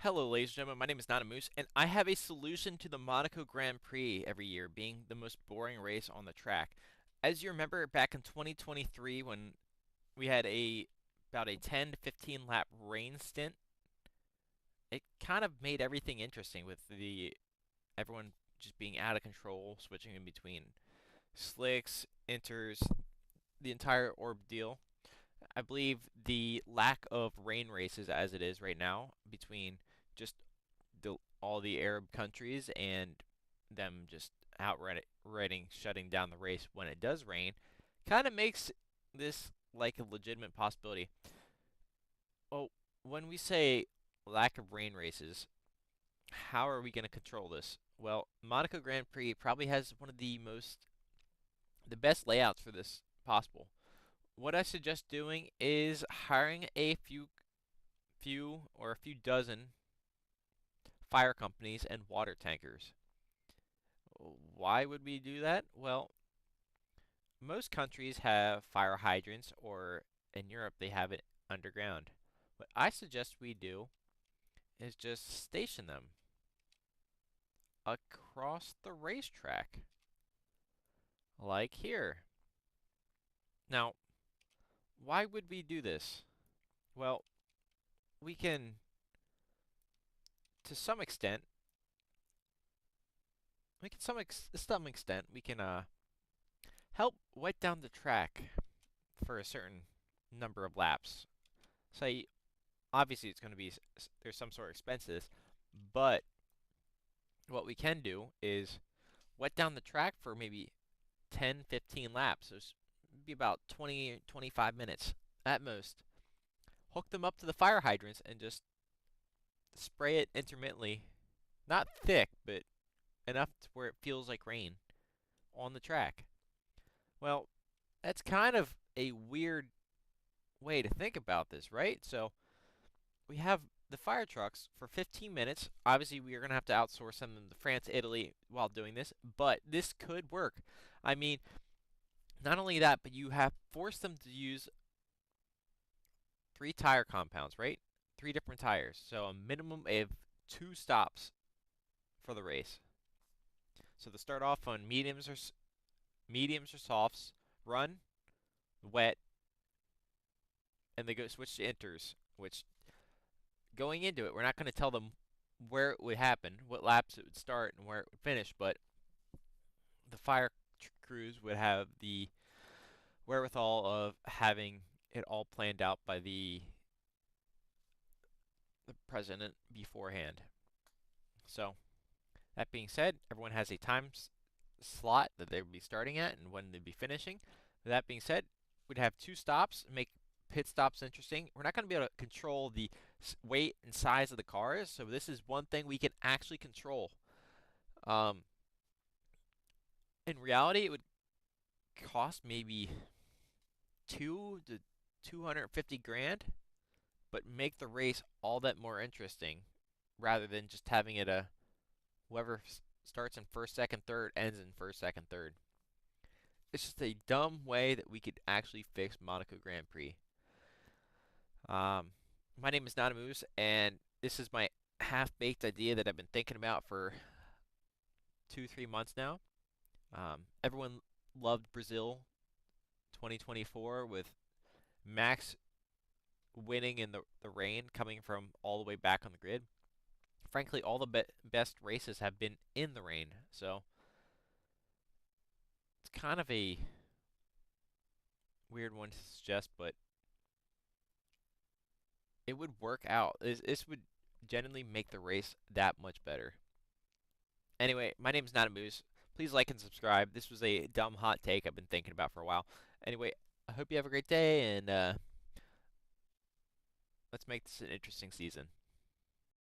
Hello, ladies and gentlemen. My name is Not a Moose, and I have a solution to the Monaco Grand Prix every year being the most boring race on the track. As you remember, back in 2023, when we had about a 10 to 15 lap rain stint, it kind of made everything interesting with the everyone just being out of control, switching in between slicks, inters, the entire ordeal. I believe the lack of rain races as it is right now between just all the Arab countries and them just outright shutting down the race when it does rain kind of makes this like a legitimate possibility. Well, when we say lack of rain races, how are we going to control this? Well, Monaco Grand Prix probably has one of the best layouts for this possible. What I suggest doing is hiring a few dozen fire companies and water tankers. Why would we do that? Well, most countries have fire hydrants, or in Europe they have it underground. What I suggest we do is just station them across the racetrack, like here. Now, why would we do this? Well, we can, to some extent, some extent, we can help wet down the track for a certain number of laps. Say, obviously, it's going to be there's some sort of expense to this, but what we can do is wet down the track for maybe 10, 15 laps. So it's be about 20, 25 minutes at most. Hook them up to the fire hydrants and just spray it intermittently, not thick, but enough to where it feels like rain on the track. Well, that's kind of a weird way to think about this, right? So we have the fire trucks for 15 minutes. Obviously, we are going to have to outsource them to France, Italy while doing this, but this could work. I mean, not only that, but you have forced them to use three tire compounds, right? Three different tires. So a minimum of two stops for the race. So they start off on mediums or softs, run, wet, and they go switch to inters, which going into it, we're not going to tell them where it would happen, what laps it would start, and where it would finish, but the fire crews would have the wherewithal of having it all planned out by the president beforehand. So, that being said, everyone has a time slot that they would be starting at and when they'd be finishing. That being said, we'd have two stops, make pit stops interesting. We're not going to be able to control the weight and size of the cars, so this is one thing we can actually control. Um, in reality, it would cost maybe 250 grand, but make the race all that more interesting rather than just having it a whoever starts in first, second, third ends in first, second, third. It's just a dumb way that we could actually fix Monaco Grand Prix. Um, my name is Not a Moose, and this is my half-baked idea that I've been thinking about for 2, 3 months now. Everyone loved Brazil 2024 with Max winning in the rain, coming from all the way back on the grid. Frankly, all the best races have been in the rain, so it's kind of a weird one to suggest, but it would work out. This would genuinely make the race that much better. Anyway, my name's Not a Moose. Please like and subscribe. This was a dumb hot take I've been thinking about for a while. Anyway, I hope you have a great day, and let's make this an interesting season.